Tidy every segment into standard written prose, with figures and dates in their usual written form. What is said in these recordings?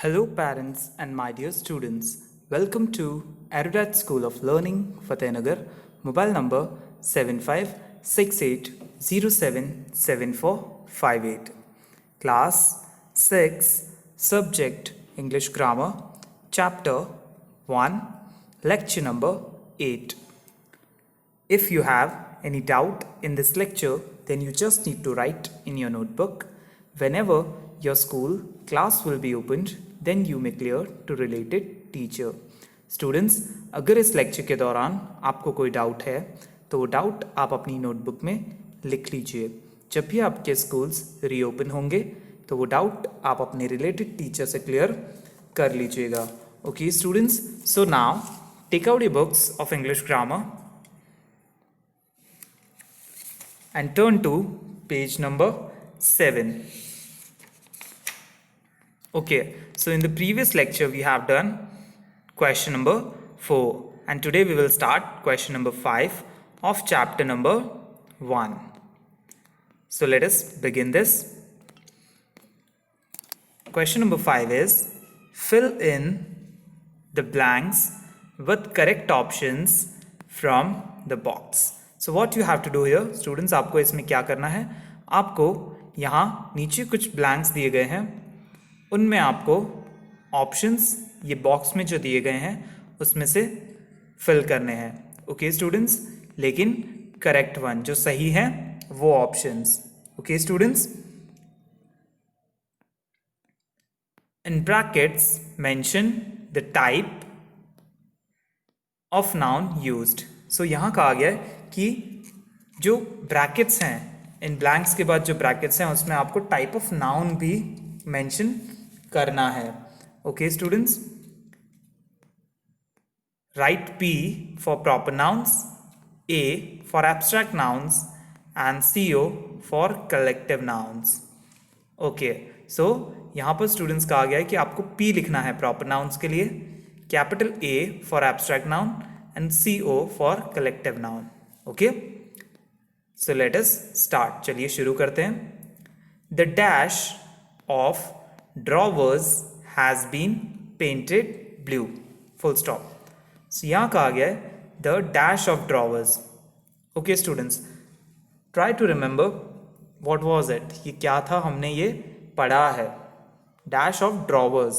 Hello, parents and my dear students. Welcome to Erudat School of Learning, Fatehnagar. Mobile number 7568077458. Class 6, Subject English Grammar, Chapter 1, Lecture number 8. If you have any doubt in this lecture, then you just need to write in your notebook. Whenever your school class will be opened, then you may clear to related teacher. Students, अगर इस lecture के दौरान आपको कोई doubt है तो वो doubt आप अपनी नोटबुक में लिख लीजिए. जब भी आपके स्कूल्स रीओपन होंगे तो वो डाउट आप अपने रिलेटेड टीचर से क्लियर कर लीजिएगा. Okay students, so now take out your books of English grammar and turn to page number 7. Okay, so in the previous lecture we have done question number 4 and today we will start question number 5 of chapter number 1. So let us begin this. Question number 5 is fill in the blanks with correct options from the box. So what you have to do here, students, आपको इसमें क्या करना है, आपको यहाँ नीचे कुछ blanks दिए गए हैं, उनमें आपको ऑप्शंस ये बॉक्स में जो दिए गए हैं उसमें से फिल करने हैं. ओके स्टूडेंट्स, लेकिन करेक्ट वन जो सही है वो options. Okay students, in brackets mention the type of noun used. So यहाँ कहा गया है कि जो ब्रैकेट्स हैं, इन ब्लैंक्स के बाद जो ब्रैकेट्स हैं उसमें आपको टाइप ऑफ नाउन भी मेंशन करना है. Okay students, right P for proper nouns, A for abstract nouns and CO for collective nouns. Okay, so यहाँ पर स्टूडेंट्स कहा गया है कि आपको P लिखना है प्रॉपर नाउन्स के लिए, capital A for abstract noun and CO for collective noun. Okay, so let us start. चलिए शुरू करते हैं. The dash of drawers has been painted blue. Full stop. So यहाँ कहा गया है the dash of drawers. Okay students, try to remember what was it. ये क्या था, हमने ये पढ़ा है. Dash of drawers.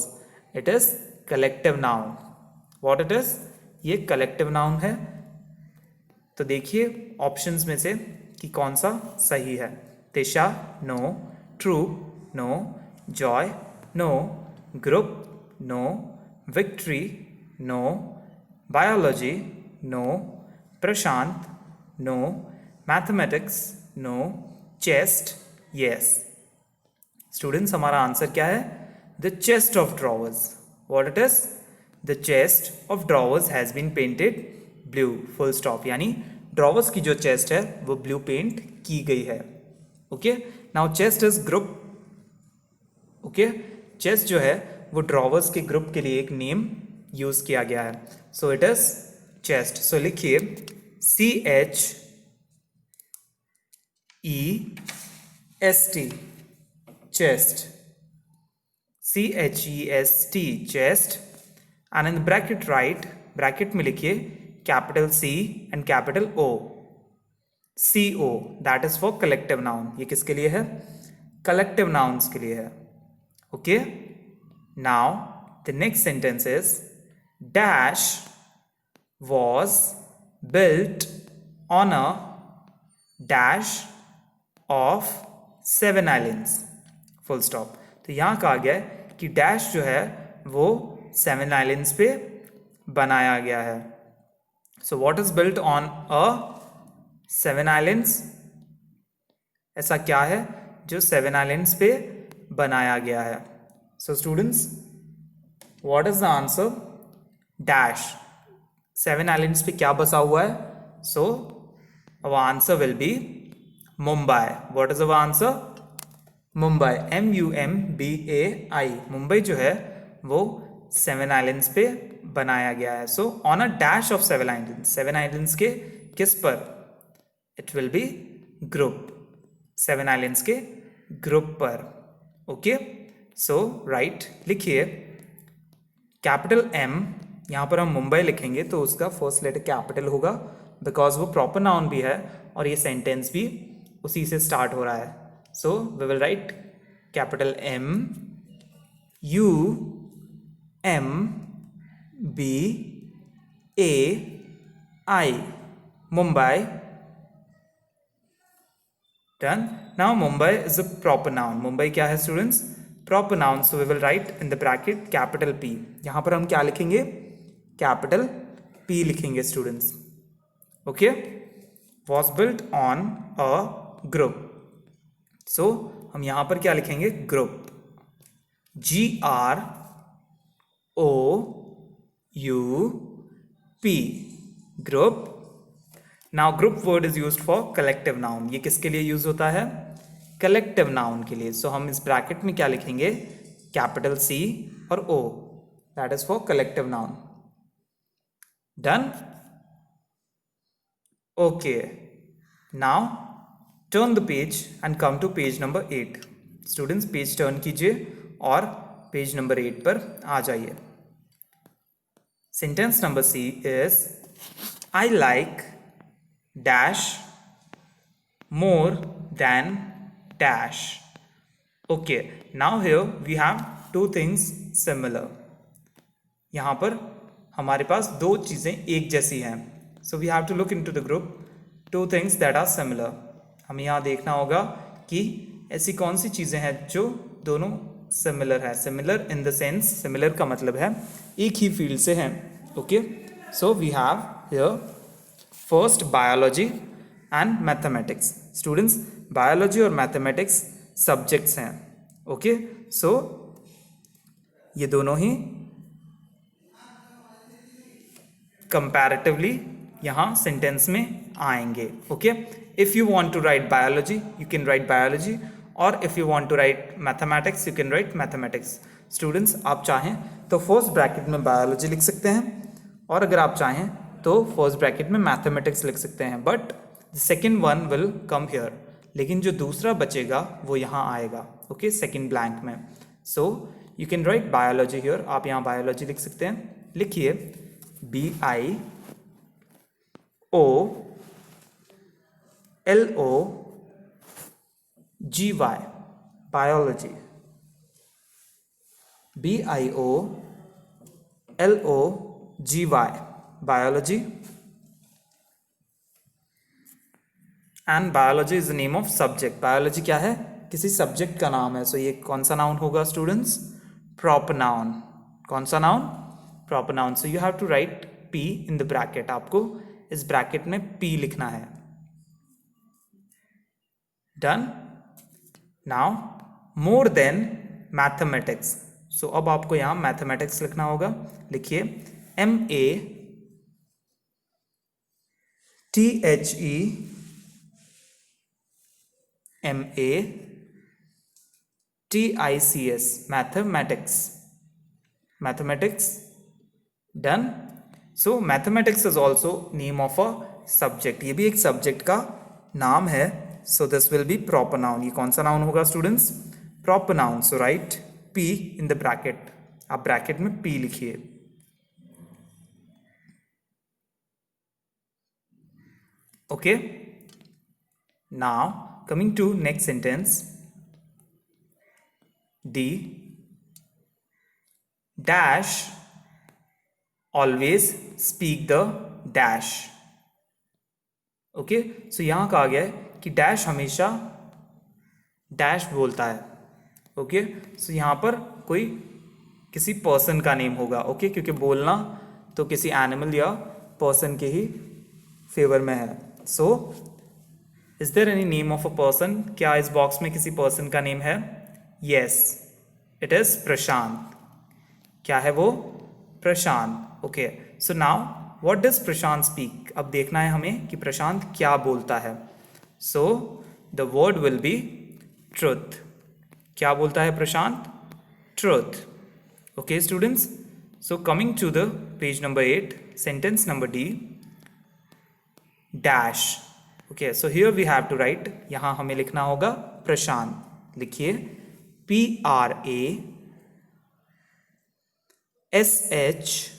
It is collective noun. What it is? ये कलेक्टिव नाउन है. तो देखिए ऑप्शंस में से कि कौन सा सही है. Tisha no, true no, joy no, group no, victory no, biology no, Prashant no, mathematics no, chest yes. Students, हमारा आंसर क्या है? The chest of drawers. What it is? The chest of drawers has been painted blue. Full stop. यानी drawers की जो chest है वो blue paint की गई है. Okay, now chest is group. Okay, chest जो है वो ड्रॉवर्स के ग्रुप के लिए एक नेम यूज किया गया है. So it is chest. So लिखिए CHEST, chest. CHEST, chest. And in the bracket write, bracket में लिखिए capital C and capital O. CO, that is for collective noun. ये किसके लिए है? Collective nouns के लिए है. Okay? Now the next sentence is dash was built on a dash of 7 islands. Full stop. तो यहाँ कहा गया है कि dash जो है वो 7 आइलैंड्स पे बनाया गया है. So what is built on a 7 islands? ऐसा क्या है जो 7 आइलैंड्स पे बनाया गया है? So students, what is the answer? Dash. 7 islands पे क्या बसा हुआ है? So our answer will be Mumbai. What is our answer? Mumbai. MUMBAI. Mumbai जो है वो 7 आइलैंड्स पे बनाया गया है. So on a dash of 7 islands. 7 islands के किस पर? It will be group. 7 islands के ग्रुप पर. ओके, सो राइट लिखिए कैपिटल एम, यहाँ पर हम मुंबई लिखेंगे तो उसका फर्स्ट लेटर कैपिटल होगा बिकॉज वो प्रॉपर नाउन भी है और ये सेंटेंस भी उसी से स्टार्ट हो रहा है. So we will write capital M U M B A I, Mumbai. Done. Now Mumbai is a proper noun. Mumbai क्या है students? Proper noun. So we will write in the bracket capital P. यहाँ पर हम क्या लिखेंगे? Capital P लिखेंगे students. Okay? Was built on a group. So हम यहाँ पर क्या लिखेंगे? Group. GROUP. Group. Now group word is used for collective noun. ये किसके लिए यूज होता है? कलेक्टिव नाउन के लिए. सो हम इस ब्रैकेट में क्या लिखेंगे? कैपिटल C और O. That is for collective noun. Done. Okay, now turn the page and come to page number 8. Students page turn कीजिए और पेज नंबर 8 पर आ जाइए. Sentence number C is I like dash more than dash. Okay, now here we have two things similar. यहाँ पर हमारे पास दो चीज़ें एक जैसी हैं. So we have to look into the group two things that are similar. हमें यहाँ देखना होगा कि ऐसी कौन सी चीज़ें हैं जो दोनों similar है. Similar in the sense, similar का मतलब है एक ही फील्ड से हैं. Okay, so we have here first biology and mathematics. Students biology और मैथमेटिक्स सब्जेक्ट्स हैं. ओके, सो ये दोनों ही कंपैरेटिवली यहाँ सेंटेंस में आएंगे. Okay, if you want to write biology you can write biology और if you want to write mathematics you can write mathematics. Students आप चाहें तो फर्स्ट ब्रैकेट में बायोलॉजी लिख सकते हैं और अगर आप चाहें तो फर्स्ट ब्रैकेट में मैथमेटिक्स लिख सकते हैं. But the second one will come here. लेकिन जो दूसरा बचेगा वो यहाँ आएगा. ओके, सेकेंड ब्लैंक में. So you can write biology here. आप यहाँ बायोलॉजी लिख सकते हैं. लिखिए BIOLOGY. Biology. BIOLOGY. Biology. And biology is the name of subject. Biology क्या है? किसी सब्जेक्ट का नाम है. सो ये कौन सा नाउन होगा स्टूडेंट्स? Proper noun. कौन सा noun? Proper noun. So you have to write P in the bracket. आपको इस ब्रैकेट में P लिखना है. Done. Now more than mathematics. So अब आपको यहाँ मैथमेटिक्स लिखना होगा. लिखिए MATHEMATICS. Mathematics. Done. So mathematics is also name of a subject. ये भी एक सब्जेक्ट का नाम है. So this will be proper noun. ये कौन सा नाउन होगा students? Proper noun. So write P in the bracket. आप ब्रैकेट में P लिखिए. Okay, now coming to next sentence. D dash always speak the dash. Okay, so यहाँ कहा गया है कि डैश हमेशा डैश बोलता है. ओके, सो यहाँ पर कोई किसी पर्सन का नेम होगा. ओके, क्योंकि बोलना तो किसी एनिमल या पर्सन के ही फेवर में है. So is there any name of a person? क्या इस बॉक्स में किसी पर्सन का नेम है? Yes, it is Prashant. क्या है वो? Prashant. Okay, so now what does Prashant speak? अब देखना है हमें कि प्रशांत क्या बोलता है. So the word will be truth. क्या बोलता है Prashant? Truth. Okay students, so coming to the page number 8, sentence number D. Dash. Okay, so here we have to write. यहाँ हमें लिखना होगा प्रशांत. लिखिए PRASHANT. PRASHANT,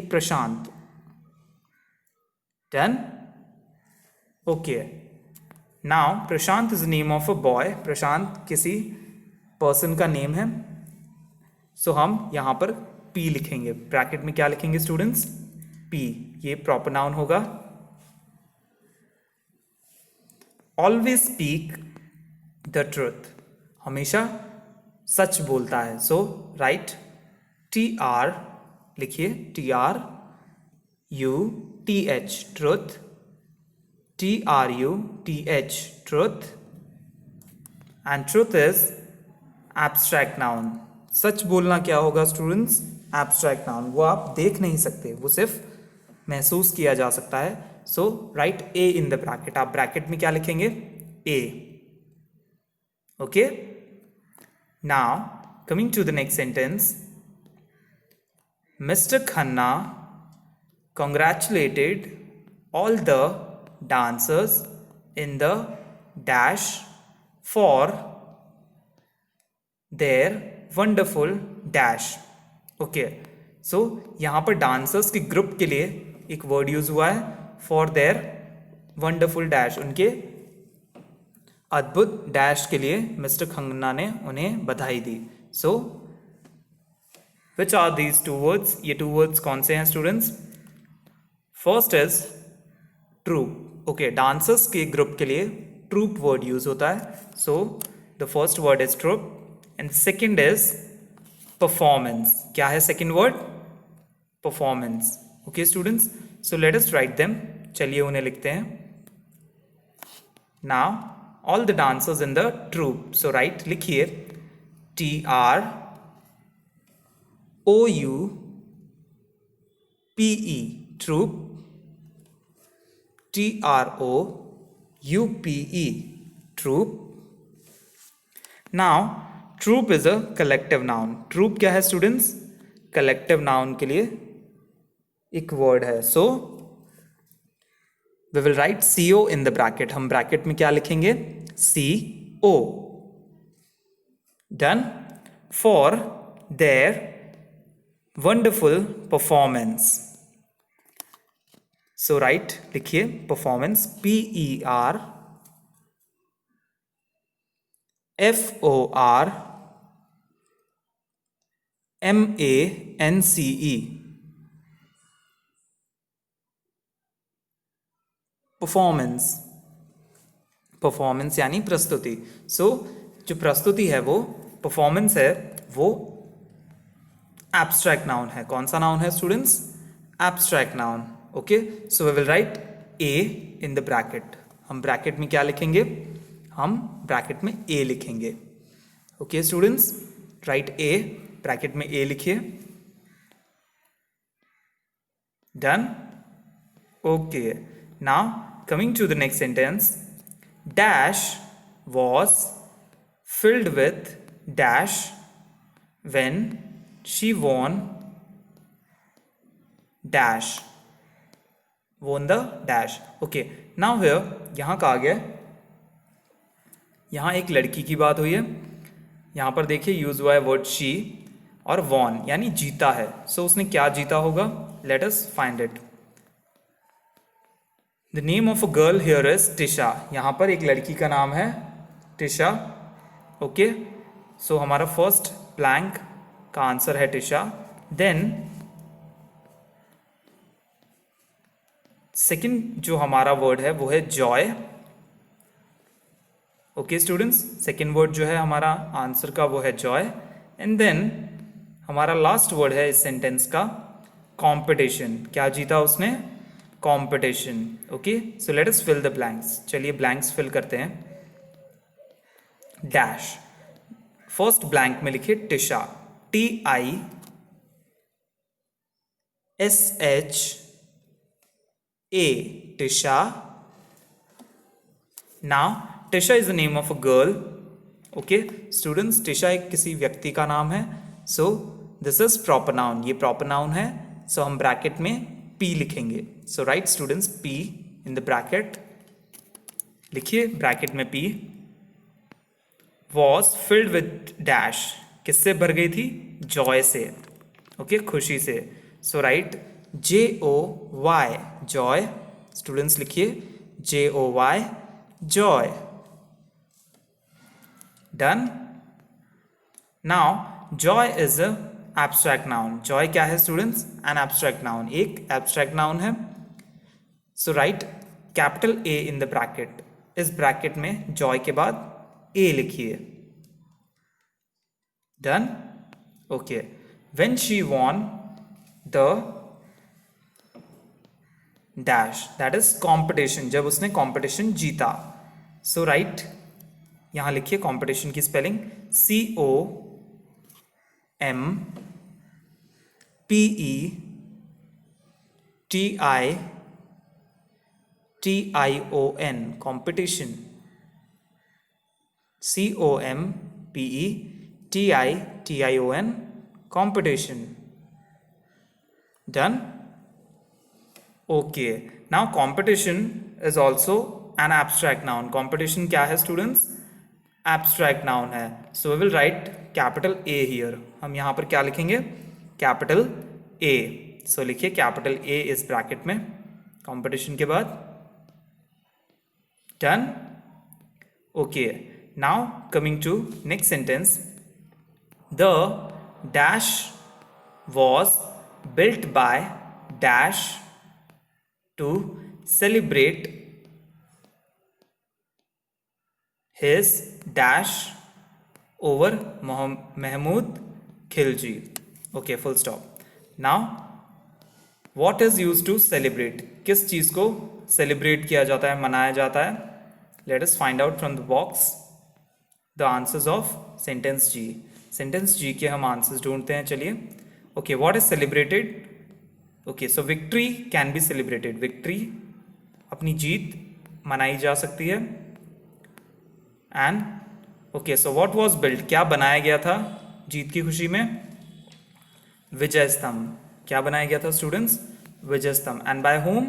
Prashant. Done? Okay. Now Prashant is the name of a boy. प्रशांत किसी person का name है. सो हम यहाँ पर P लिखेंगे. ब्रैकेट में क्या लिखेंगे स्टूडेंट्स? P. ये प्रॉपर नाउन होगा. ऑलवेज स्पीक द ट्रूथ, हमेशा सच बोलता है. सो राइट TR लिखिए, TRUTH, truth. TRUTH, truth. And truth is abstract noun. सच बोलना क्या होगा स्टूडेंट्स? Abstract noun. वो आप देख नहीं सकते, वो सिर्फ महसूस किया जा सकता है. So right A in the bracket. आप ब्रैकेट में क्या लिखेंगे? A. Okay. Now coming to the next sentence. Mister Khanna congratulated all the dancers in the dash for their wonderful dash. Okay. So यहाँ पर डांसर्स के ग्रुप के लिए एक वर्ड यूज हुआ है, फॉर देयर वंडरफुल डैश. उनके अद्भुत डैश के लिए मिस्टर खन्ना ने उन्हें बधाई दी. So which are these two words? ये टू वर्ड्स कौन से हैं students? First is troupe. Okay, dancers के ग्रुप के लिए ट्रूप वर्ड यूज होता है. So the first word is troupe and second is performance. क्या है second word? Performance. Okay students, so let us write them. चलिए उन्हें लिखते हैं. Now all the dancers in the troupe. So right लिखिए TROUPE, troop. TROUPE, troop. Now, troop is a collective noun. Troop क्या है students? Collective noun के लिए एक word है. So, we will write CO in the bracket. हम bracket में क्या लिखेंगे? CO. Done? For their wonderful performance. So right लिखिए परफॉर्मेंस PERFORMANCE. परफॉर्मेंस. परफॉर्मेंस यानी प्रस्तुति. सो जो प्रस्तुति है वो परफॉर्मेंस है, वो एब्स्ट्रैक्ट नाउन है. कौन सा नाउन है students? Abstract noun. Okay, so we will write A in the bracket. हम ब्रैकेट में क्या लिखेंगे? हम ब्रैकेट में A लिखेंगे. Okay students, write A. Bracket में A लिखिए. Done. Okay. Now coming to the next sentence. Dash was filled with dash when she won dash. won the dash. Okay, now here यहाँ का आ गया. यहाँ एक लड़की की बात हुई है. यहाँ पर देखिए यूज हुआ है वर्ड शी और वॉन यानी जीता है. सो उसने क्या जीता होगा? Let us find it. The name of a girl here is Tisha. यहाँ पर एक लड़की का नाम है टिशा. ओके, सो हमारा फर्स्ट ब्लैंक का आंसर है टिशा. देन सेकेंड जो हमारा वर्ड है वो है joy. Okay students, second word जो है हमारा आंसर का वो है जॉय. एंड देन हमारा लास्ट वर्ड है इस सेंटेंस का कंपटीशन. क्या जीता उसने? Competition. Okay, so let us fill the blanks. चलिए ब्लैंक्स फिल करते हैं. डैश. फर्स्ट ब्लैंक में लिखिए Tisha. TISHA, Tisha. Now, Tisha is the name of a girl. Okay, students, Tisha एक किसी व्यक्ति का नाम है. So, this is proper noun. ये proper noun है. So, हम bracket में P लिखेंगे. So, write students P in the bracket. लिखिए ब्रैकेट में P was filled with dash, किससे भर गई थी? जॉय से, ओके, खुशी से। So right JOY, joy. Students लिखिए JOY, joy. Done. Now joy is a abstract noun. Joy क्या है स्टूडेंट्स? एन एब्स्ट्रैक्ट नाउन, एक एब्स्ट्रैक्ट नाउन है। So right capital A in the bracket. इस ब्रैकेट में जॉय के बाद A लिखिए। Done. Okay. When she won the dash, that is competition, जब उसने कॉम्पिटिशन जीता। सो राइट यहां लिखिए कॉम्पिटिशन की spelling COMPETITION, competition. COMPETITION, competition. Done? Okay. Now competition is also an abstract noun. Competition क्या है students? Abstract noun है. So we will write capital A here. हम यहाँ पर क्या लिखेंगे? Capital A. So लिखिए capital A इस bracket में competition के बाद। Done? Okay. Now coming to next sentence. The dash was built by dash to celebrate his dash over Mahmood Khilji. Okay, full stop. Now what is used to celebrate? किस चीज को celebrate किया जाता है, मनाया जाता है? Let us find out from the box the answers of sentence G. Sentence G के हम आंसर्स ढूंढते हैं, चलिए। Okay, what is celebrated? Okay, so victory can be celebrated. Victory, अपनी जीत मनाई जा सकती है। And okay, so what was build, क्या बनाया गया था जीत की खुशी में? विजय स्तंभ। क्या बनाया गया था students? Vijay Stambh. And by whom?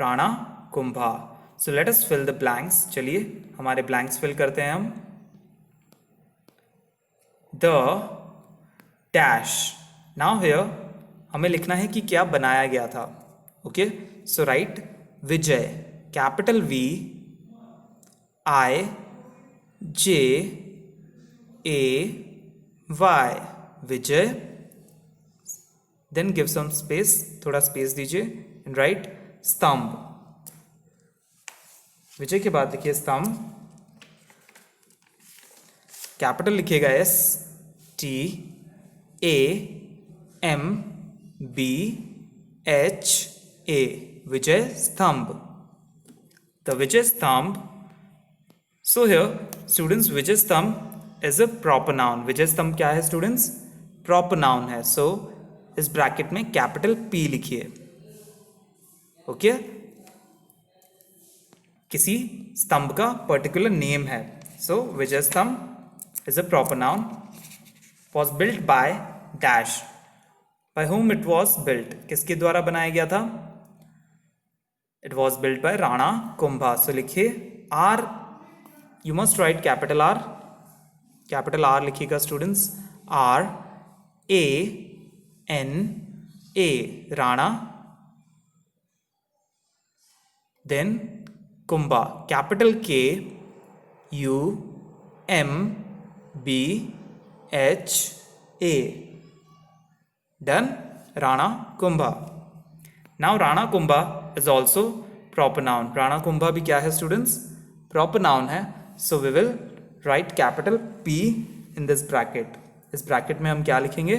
Rana Kumbha. So let us fill the blanks. चलिए हमारे ब्लैंक्स फिल करते हैं हम। द डैश, नाउ हियर हमें लिखना है कि क्या बनाया गया था। ओके, सो राइट विजय, कैपिटल VIJAY, विजय। देन गिव सम स्पेस, थोड़ा स्पेस दीजिए एंड राइट स्तंभ। विजय के बाद लिखिए स्तंभ, कैपिटल लिखिएगा STAMBHA, विजय स्तंभ, द विजय स्तंभ। सो हियर स्टूडेंट्स विजय स्तंभ इज अ प्रॉपर नाउन। विजय स्तंभ क्या है स्टूडेंट्स? प्रॉपर नाउन है। सो इस ब्रैकेट में कैपिटल P लिखिए। ओके, किसी स्तंभ का पर्टिकुलर नेम है। सो विजय स्तंभ is a proper noun, was built by dash, by whom it was built, किसके द्वारा बनाया गया था? It was built by Rana Kumbha. सो लिखिए R, you must write capital R, capital R लिखिएगा students, RANA, Rana, then Kumbha, capital KUMBHA, done, Rana Kumbha. Now Rana Kumbha is also proper noun. Rana Kumbha भी क्या है स्टूडेंट्स? प्रॉपर नाउन है। So we will write capital P in this bracket. इस bracket में हम क्या लिखेंगे?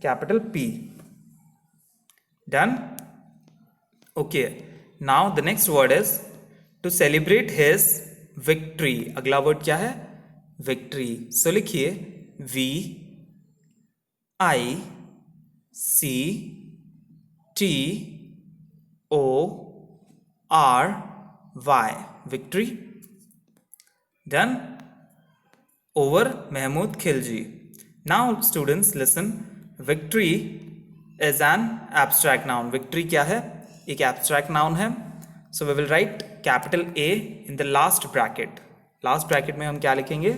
Capital P। Done. Okay, now the next word is to celebrate his victory. अगला वर्ड क्या है? विक्ट्री। सो लिखिए VICTORY, victory. Done. Over Mahmood Khilji. Now students listen, victory is an abstract noun. Victory क्या है? एक एब्स्ट्रैक्ट नाउन है। So we will write capital A in the last bracket. Last bracket में हम क्या लिखेंगे?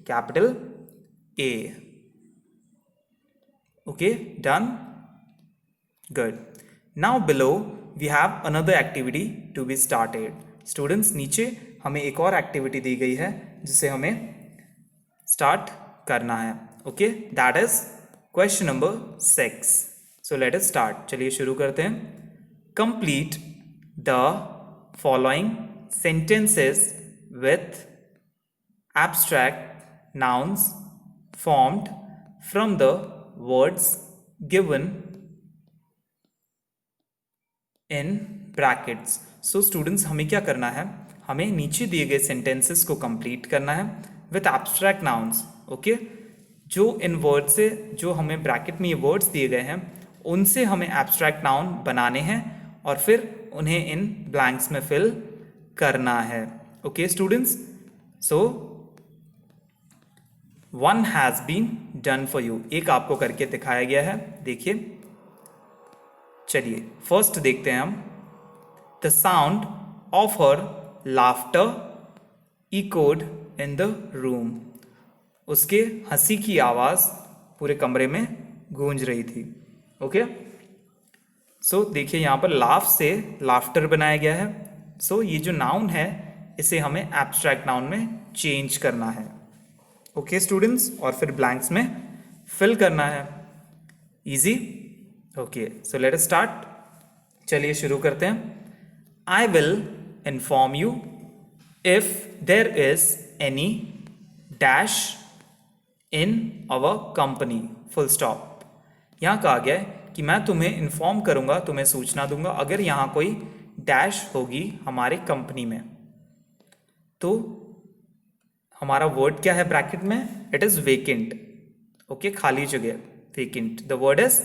Capital A. Okay, done? Good. Now below we have another activity to be started. Students, नीचे हमें एक और एक्टिविटी दी गई है जिसे हमें स्टार्ट करना है. Okay, that is question number 6. So let us start. चलिए शुरू करते हैं. Complete the following sentences with abstract nouns formed from the words given in brackets. So students, हमें क्या करना है? हमें नीचे दिए गए sentences को complete करना है with abstract nouns. Okay? जो इन वर्ड से, जो हमें ब्रैकेट में ये वर्ड्स दिए गए हैं, उनसे हमें abstract noun बनाने हैं और फिर उन्हें इन blanks में fill करना है. Okay students? So one has been done for you. एक आपको करके दिखाया गया है. देखिए, चलिए फर्स्ट देखते हैं हम. The sound of her laughter echoed in the room. उसके हंसी की आवाज़ पूरे कमरे में गूंज रही थी. ओके, सो देखिए यहाँ पर लाफ से लाफ्टर बनाया गया है. सो ये जो नाउन है इसे हमें एब्स्ट्रैक्ट नाउन में चेंज करना है. ओके स्टूडेंट्स, और फिर ब्लैंक्स में फिल करना है. Easy. Okay, so let us start. चलिए शुरू करते हैं. I will inform you if there is any dash in our company. Full stop. यहाँ कहा गया है कि मैं तुम्हें इन्फॉर्म करूंगा, तुम्हें सूचना दूंगा अगर यहाँ कोई डैश होगी हमारे कंपनी में. तो हमारा वर्ड क्या है ब्रैकेट में? It is vacant. ओके, खाली जगह, vacant. The word is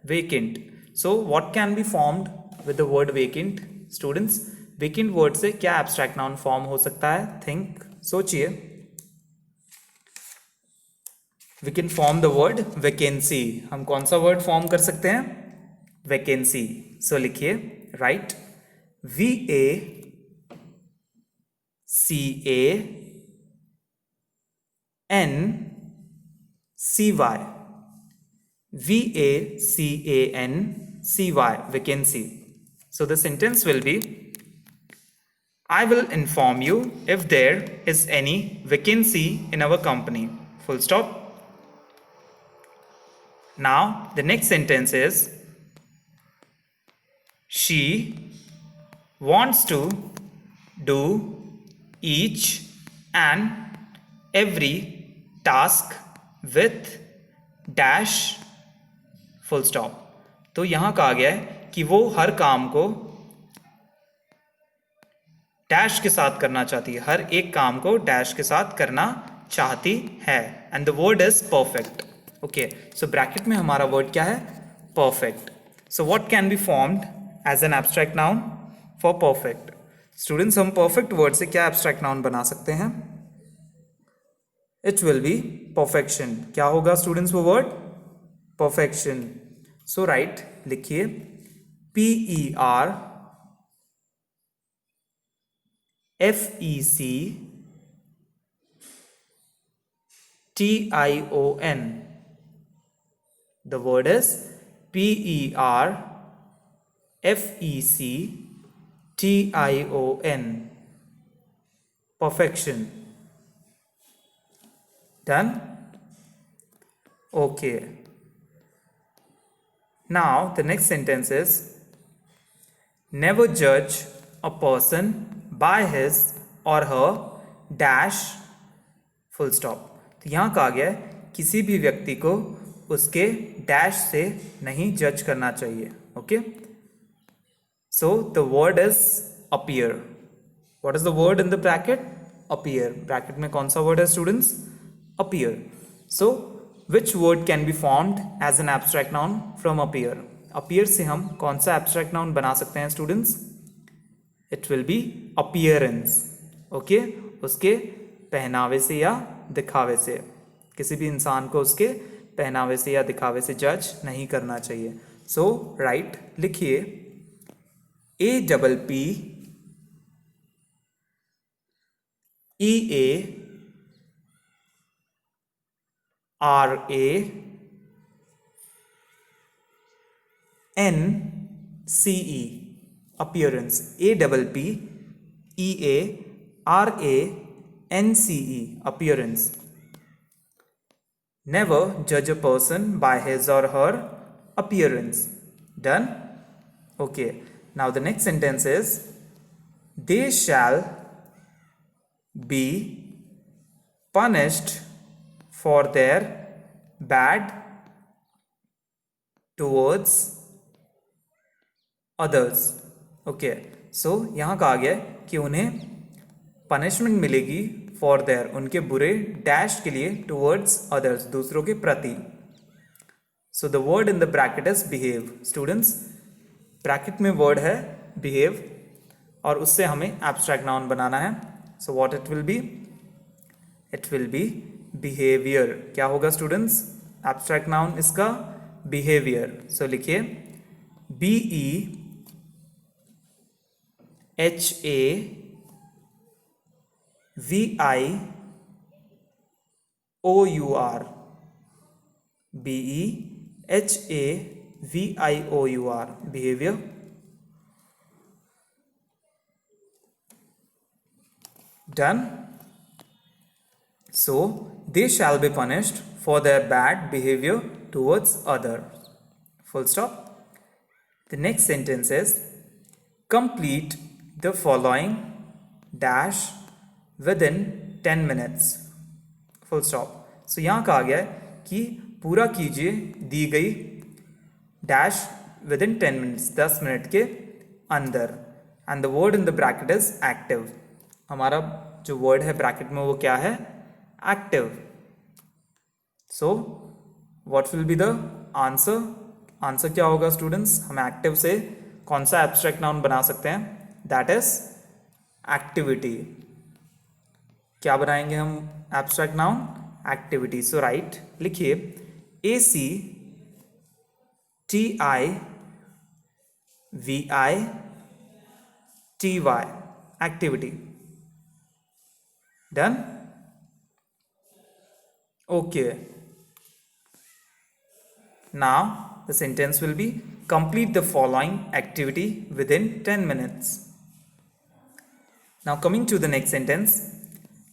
vacant. So what can be formed with the word vacant? Students, vacant word से क्या एब्स्ट्रैक्ट नाउन फॉर्म हो सकता है? थिंक, सोचिए. We can form the word vacancy. हम कौन सा वर्ड फॉर्म कर सकते हैं? वैकेंसी. सो लिखिए, right, VACANCY. VACANCY, vacancy. So the sentence will be, I will inform you if there is any vacancy in our company. Full stop. Now the next sentence is, she wants to do each and every task with dash. Full stop. तो यहां कहा गया है कि वो हर काम को dash के साथ करना चाहती है. हर एक काम को डैश के साथ करना चाहती है. And the word is perfect. Okay, so bracket में हमारा वर्ड क्या है? Perfect. So what can be formed as an abstract noun for perfect? Students, हम परफेक्ट वर्ड से क्या एब्स्ट्रैक्ट नाउन बना सकते हैं? It will be perfection. क्या होगा स्टूडेंट्स वो वर्ड? परफेक्शन. सो राइट, लिखिए, PERFECTION. The word is PERFECTION. Perfection. Done? Okay. Now the next sentence is, never judge a person by his or her dash. Full stop. तो यहाँ कहा गया है किसी भी व्यक्ति को उसके डैश से नहीं जज करना चाहिए. Okay, so the word is appear. What is the word in the bracket? Appear. Bracket में कौन सा वर्ड है students? Appear. So which word can be formed as an abstract noun from appear? appear से हम कौन सा abstract noun बना सकते हैं students? it will be appearance. Okay, उसके पहनावे से या दिखावे से. किसी भी इंसान को उसके पहनावे से या दिखावे से जज नहीं करना चाहिए. सो राइट, लिखिए, APPEARANCE. EARANCE, appearance. APPEARANCE, appearance. Never judge a person by his or her appearance. Done? Okay. Now the next sentence is, they shall be punished for their bad towards others. Okay, so यहाँ कहा गया कि उन्हें punishment मिलेगी for their, उनके बुरे dash के लिए, टुवर्ड्स अदर्स, दूसरों के प्रति. सो the word in the bracket is behave. Students, bracket में वर्ड है बिहेव और उससे हमें एब्स्ट्रैक्ट नाउन बनाना है. So what it will B? It will bee behaviour. क्या होगा स्टूडेंट्स एब्स्ट्रैक्ट नाउन इसका? बिहेवियर. सो लिखिए BEHAVIOUR. BEHAVIOUR, behavior. Done. So they shall be punished for their bad behavior towards others. Full stop. The next sentence is, complete the following dash within 10 minutes. Full stop. So यहाँ कहा गया है कि पूरा कीजिए दी गई dash within 10 minutes, 10 minute के अंदर. And the word in the bracket is active. हमारा जो वर्ड है ब्रैकेट में वो क्या है? Active. So what will be the answer? Answer क्या होगा स्टूडेंट्स? हम एक्टिव से कौन सा एब्स्ट्रैक्ट नाउन बना सकते हैं? That is activity. क्या बनाएंगे हम एब्स्ट्रैक्ट नाउन? एक्टिविटी. सो राइट, लिखिए ACTIVITY, activity. Done? Okay. Now the sentence will be, complete the following activity within 10 minutes. Now coming to the next sentence,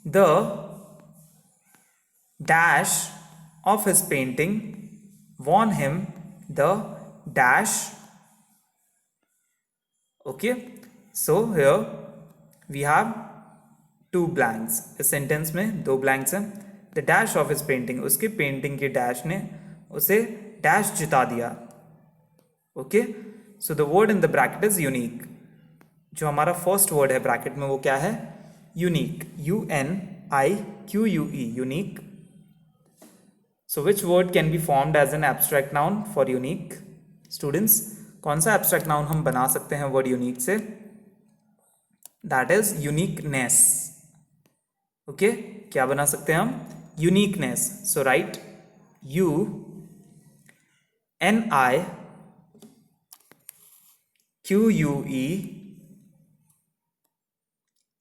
the dash of his painting won him the dash. Okay, so here we have two blanks. इस sentence में दो blanks हैं. The dash of his painting, उसके painting के dash ने उसे dash जिता दिया. Okay, so the word in the bracket is unique. जो हमारा फर्स्ट वर्ड है ब्रैकेट में वो क्या है? Unique. UNIQUE, unique. So which word can be formed as an abstract noun for unique? Students, कौन सा एब्स्ट्रैक्ट नाउन हम बना सकते हैं वर्ड यूनिक से? That is uniqueness. ओके, क्या बना सकते हैं हम? Uniqueness. So write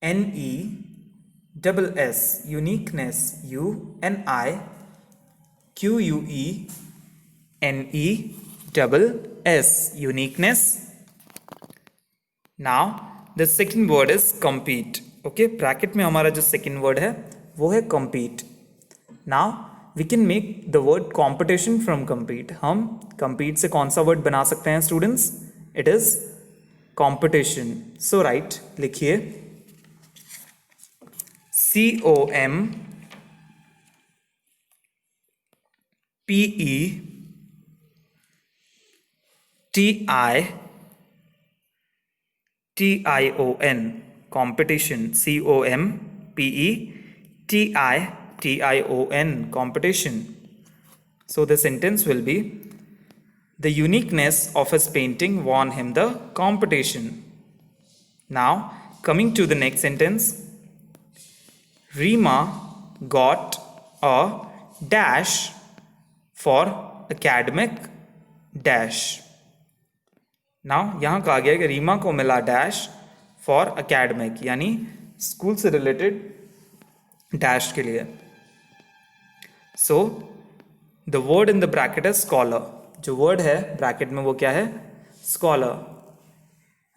UNIQUENESS, uniqueness. UNIQUENESS, uniqueness. Now the second word is compete. Okay, bracket में हमारा जो सेकेंड वर्ड है वो है compete. Now we can make the word competition from compete. हम compete से कौन सा वर्ड बना सकते हैं students? It is competition. So right, लिखिए COMPETITION, competition. COMPETITION, competition. So the sentence will be, the uniqueness of his painting won him the competition. Now coming to the next sentence, Rima got a dash for academic dash. Now यहाँ कहा गया कि रीमा को मिला dash for academic, यानी school से related dash के लिए। So the word in the bracket है स्कॉलर, जो वर्ड है ब्रैकेट में वो क्या है, scholar.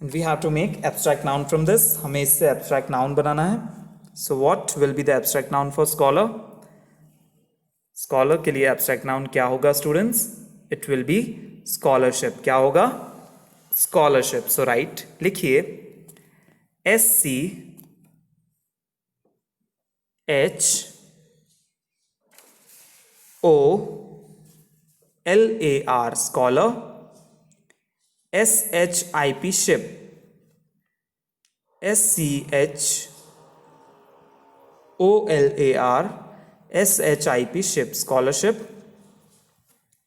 We have to make abstract noun from this, हमें इससे एब्स्ट्रैक्ट नाउन बनाना है। So what will be the abstract noun for scholar? Scholar के लिए एब्स्ट्रैक्ट नाउन क्या होगा students? It will be scholarship. क्या होगा? स्कॉलरशिप। सो राइट, लिखिए SCHOLAR scholar, SHIP ship, SCHOLAR ship, scholarship.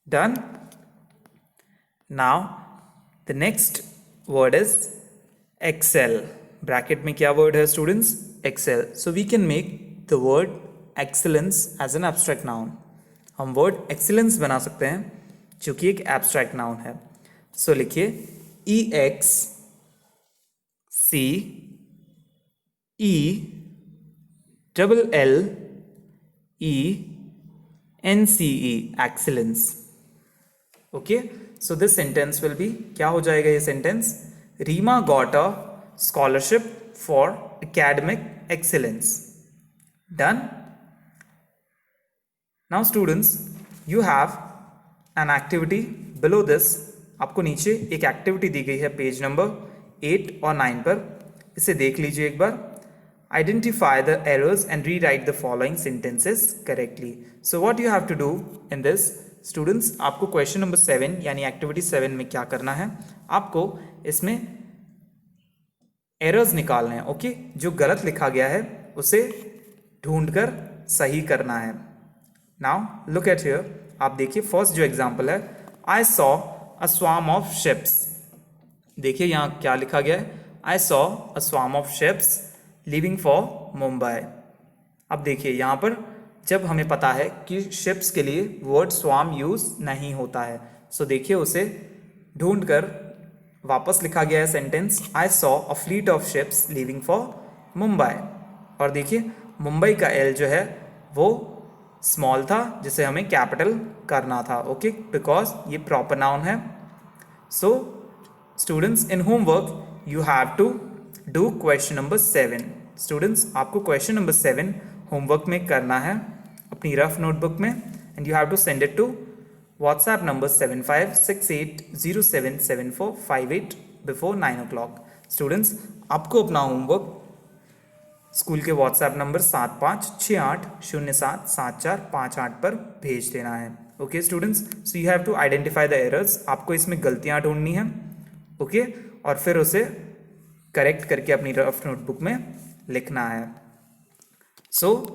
Done. Now the next word is excel. ब्रैकेट में क्या वर्ड है students? Excel. So we can make the word excellence as an abstract noun. हम word excellence बना सकते हैं जो कि एक एब्स्ट्रैक्ट नाउन है। सो लिखिए EXCELLENCE, excellence. Okay, so this sentence will be, क्या हो जाएगा ये sentence? Reema got a scholarship for academic excellence. Done. Now students, you have an activity below this. आपको नीचे एक एक्टिविटी दी गई है पेज नंबर 8 और 9 पर, इसे देख लीजिए एक बार। Identify the errors and rewrite the following sentences correctly. So what you have to do in this students, आपको क्वेश्चन नंबर 7 यानी एक्टिविटी 7 में क्या करना है, आपको इसमें एरर्स निकालने हैं। ओके, जो गलत लिखा गया है उसे ढूंढकर सही करना है। नाउ लुक एट हियर, आप देखिए फर्स्ट जो एग्जांपल है, I saw a swarm of ships. देखिए यहाँ क्या लिखा गया है, I saw a swarm of ships leaving for Mumbai. अब देखिए यहाँ पर जब हमें पता है कि शिप्स के लिए वर्ड स्वार्म यूज नहीं होता है, सो देखिए उसे ढूंढकर वापस लिखा गया है sentence, I saw a fleet of ships leaving for Mumbai. और देखिए मुंबई का एल जो है वो स्मॉल था, जिसे हमें कैपिटल करना था। ओके, बिकॉज ये प्रॉपर नाउन है। So students, in homework you have to do question number 7। Students, आपको क्वेश्चन नंबर 7 होमवर्क में करना है अपनी रफ नोटबुक में, and you have to send it to WhatsApp number 7568077458 before 9 o'clock। Students, आपको अपना होमवर्क स्कूल के व्हाट्सएप नंबर 7568077458 पर भेज देना है। Okay students, so you have to identify the errors. आपको इसमें गलतियां ढूंढनी है। ओके, और फिर उसे करेक्ट करके अपनी रफ नोटबुक में लिखना है। So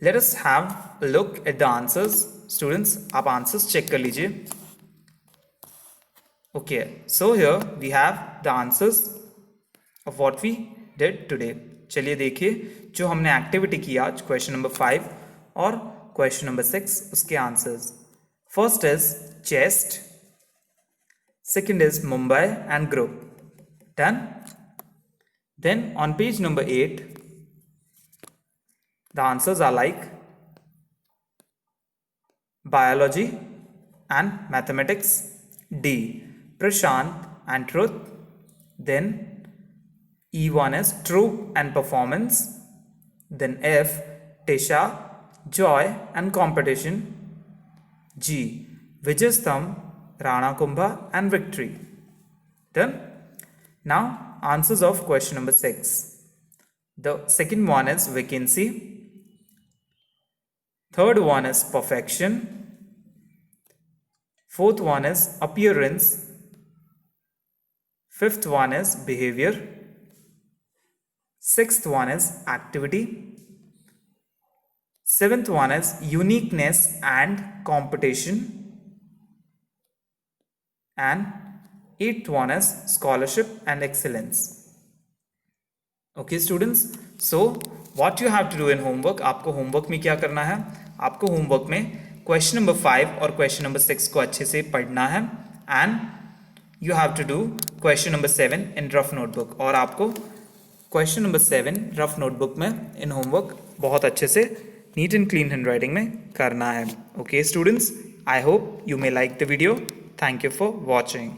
let us have a look at the answers. Students, आप आंसर्स चेक कर लीजिए। Okay, so here we have the answers of what we did today. चलिए देखिए जो हमने एक्टिविटी की आज, क्वेश्चन नंबर 5 और क्वेश्चन नंबर 6, उसके answers. First is chest, second is Mumbai and group. Done. Then on page number 8 the answers are like biology and mathematics, D Prashant and truth. Then E1 is true and performance. Then F Tisha, joy and competition. G Vijayastham, Rana Kumbha and victory. Done. Now answers of question number 6. The second one is vacancy. Third one is perfection. Fourth one is appearance. Fifth one is behavior. Sixth one is activity. Seventh one is uniqueness and competition. And eighth one is scholarship and excellence. Okay students, so what you have to do in homework, आपको homework में क्या करना है, आपको homework में question number 5 और question number 6 को अच्छे से पढ़ना है, and you have to do question number 7 in rough notebook. और आपको क्वेश्चन नंबर 7 रफ नोटबुक में इन होमवर्क बहुत अच्छे से neat and clean hand writing में करना है. Okay students, I hope you may like the video. Thank you for watching.